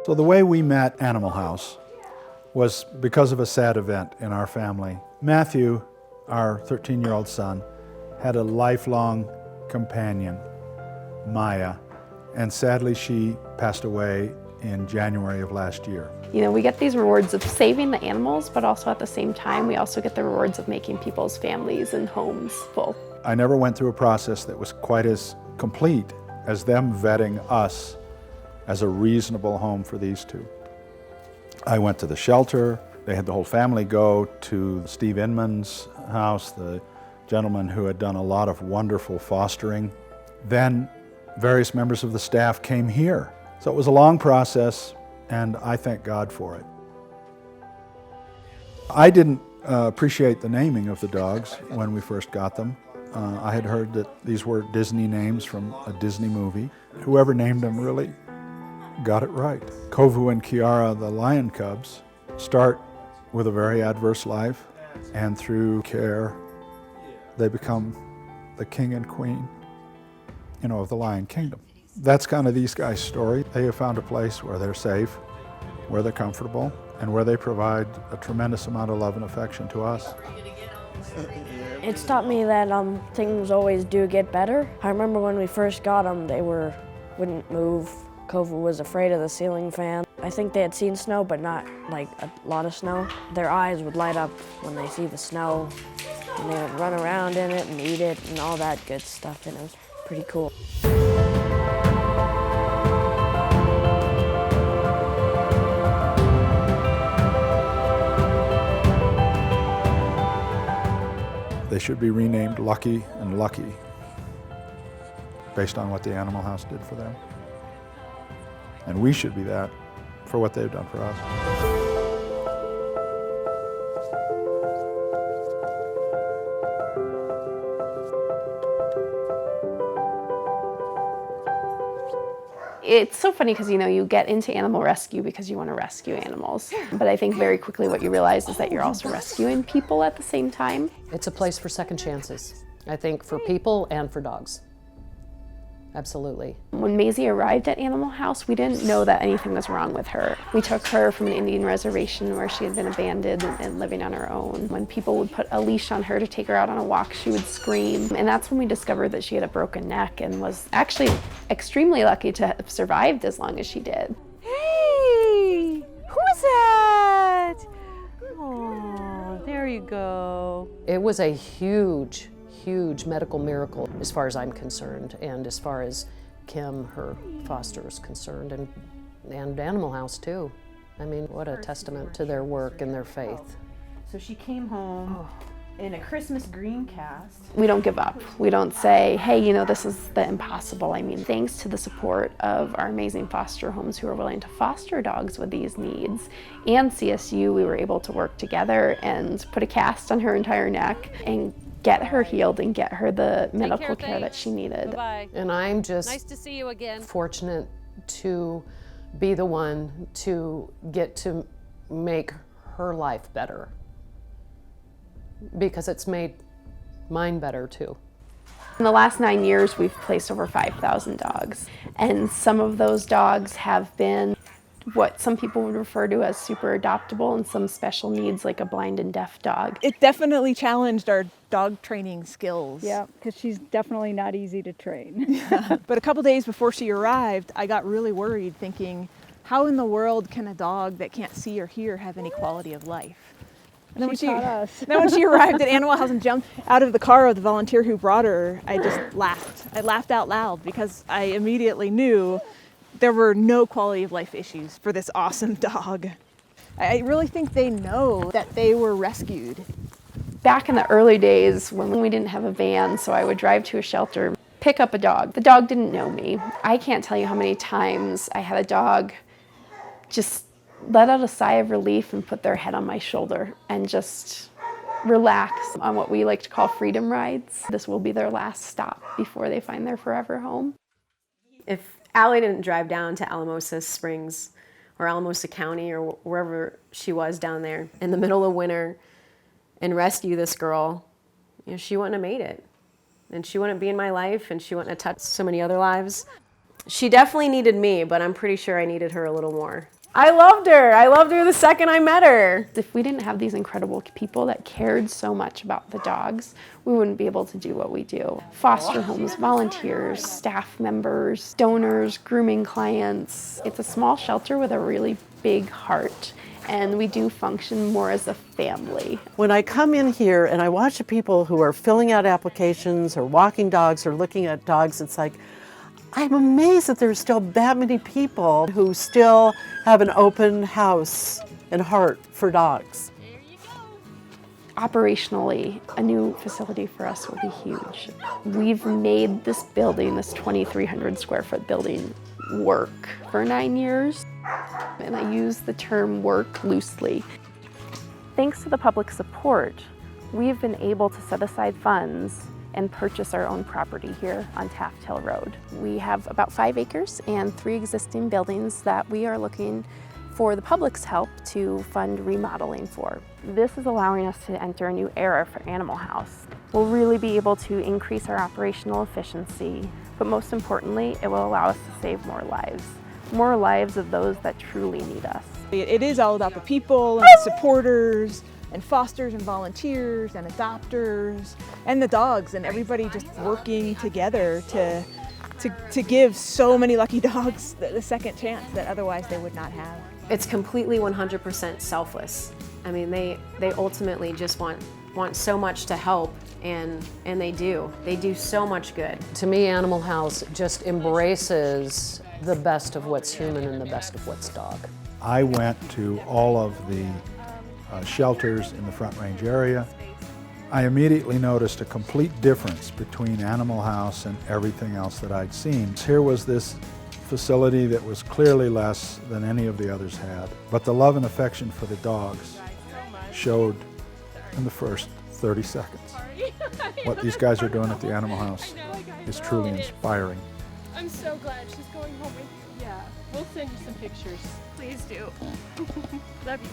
So the way we met Animal House was because of a sad event in our family. Matthew, our 13-year-old son, had a lifelong companion, Maya, and sadly she passed away in January of last year. You know, we get these rewards of saving the animals, but also at the same time, we also get the rewards of making people's families and homes full. I never went through a process that was quite as complete as them vetting us as a reasonable home for these two. I went to the shelter. They had the whole family go to Steve Inman's house, the gentleman who had done a lot of wonderful fostering. Then various members of the staff came here. So it was a long process, and I thank God for it. I didn't appreciate the naming of the dogs when we first got them. I had heard that these were Disney names from a Disney movie. Whoever named them really got it right. Kovu and Kiara, the lion cubs, start with a very adverse life, and through care, they become the king and queen, of the Lion Kingdom. That's kind of these guys' story. They have found a place where they're safe, where they're comfortable, and where they provide a tremendous amount of love and affection to us. It's taught me that things always do get better. I remember when we first got them, they wouldn't move. Kovu was afraid of the ceiling fan. I think they had seen snow, but not like a lot of snow. Their eyes would light up when they see the snow, and they would run around in it and eat it and all that good stuff, and it was pretty cool. They should be renamed Lucky and Lucky, based on what the Animal House did for them. And we should be that for what they've done for us. It's so funny because, you get into animal rescue because you want to rescue animals. But I think very quickly what you realize is that you're also rescuing people at the same time. It's a place for second chances, I think, for people and for dogs. Absolutely. When Maisie arrived at Animal House, we didn't know that anything was wrong with her. We took her from an Indian reservation where she had been abandoned and living on her own. When people would put a leash on her to take her out on a walk, she would scream. And that's when we discovered that she had a broken neck and was actually extremely lucky to have survived as long as she did. Hey, who's that? Oh, there you go. It was a huge medical miracle as far as I'm concerned, and as far as Kim, her foster, is concerned, and Animal House too. I mean, what a testament to their work and their faith. So she came home in a Christmas green cast. We don't give up. We don't say, hey, this is the impossible. I mean, thanks to the support of our amazing foster homes who are willing to foster dogs with these needs and CSU, we were able to work together and put a cast on her entire neck and get her healed and get her the medical care that she needed. Bye-bye. And I'm just Nice to see you again. fortunate to be the one to get to make her life better, because it's made mine better too. In the last 9 years, we've placed over 5,000 dogs. And some of those dogs have been what some people would refer to as super adoptable, and some special needs like a blind and deaf dog. It definitely challenged our dog training skills. Yeah, because she's definitely not easy to train. But a couple days before she arrived, I got really worried, thinking, how in the world can a dog that can't see or hear have any quality of life? And then She taught us. Then when she arrived at Animal House and jumped out of the car of the volunteer who brought her, I just laughed. I laughed out loud because I immediately knew there were no quality of life issues for this awesome dog. I really think they know that they were rescued. Back in the early days when we didn't have a van, so I would drive to a shelter, pick up a dog. The dog didn't know me. I can't tell you how many times I had a dog just let out a sigh of relief and put their head on my shoulder and just relax on what we like to call freedom rides. This will be their last stop before they find their forever home. If Allie didn't drive down to Alamosa Springs or Alamosa County or wherever she was down there in the middle of winter and rescue this girl, she wouldn't have made it. And she wouldn't be in my life, and she wouldn't have touched so many other lives. She definitely needed me, but I'm pretty sure I needed her a little more. I loved her. I loved her the second I met her. If we didn't have these incredible people that cared so much about the dogs, we wouldn't be able to do what we do. Foster homes, volunteers, staff members, donors, grooming clients. It's a small shelter with a really big heart, and we do function more as a family. When I come in here and I watch the people who are filling out applications or walking dogs or looking at dogs, it's like, I'm amazed that there's still that many people who still have an open house and heart for dogs. Operationally, a new facility for us would be huge. We've made this building, this 2,300 square foot building, work for 9 years. And I use the term work loosely. Thanks to the public support, we've been able to set aside funds and purchase our own property here on Taft Hill Road. We have about 5 acres and 3 existing buildings that we are looking for the public's help to fund remodeling for. This is allowing us to enter a new era for Animal House. We'll really be able to increase our operational efficiency, but most importantly, it will allow us to save more lives of those that truly need us. It is all about the people and the supporters and fosters and volunteers and adopters and the dogs and everybody just working together to give so many lucky dogs the second chance that otherwise they would not have. It's completely 100% selfless. I mean, they ultimately just want so much to help, and they do. They do so much good. To me, Animal House just embraces the best of what's human and the best of what's dog. I went to all of the shelters in the Front Range area. I immediately noticed a complete difference between Animal House and everything else that I'd seen. Here was this facility that was clearly less than any of the others had, but the love and affection for the dogs showed in the first 30 seconds. What these guys are doing at the Animal House is truly inspiring. I'm so glad she's going home with you. Yeah, we'll send you some pictures. Please do. Love you.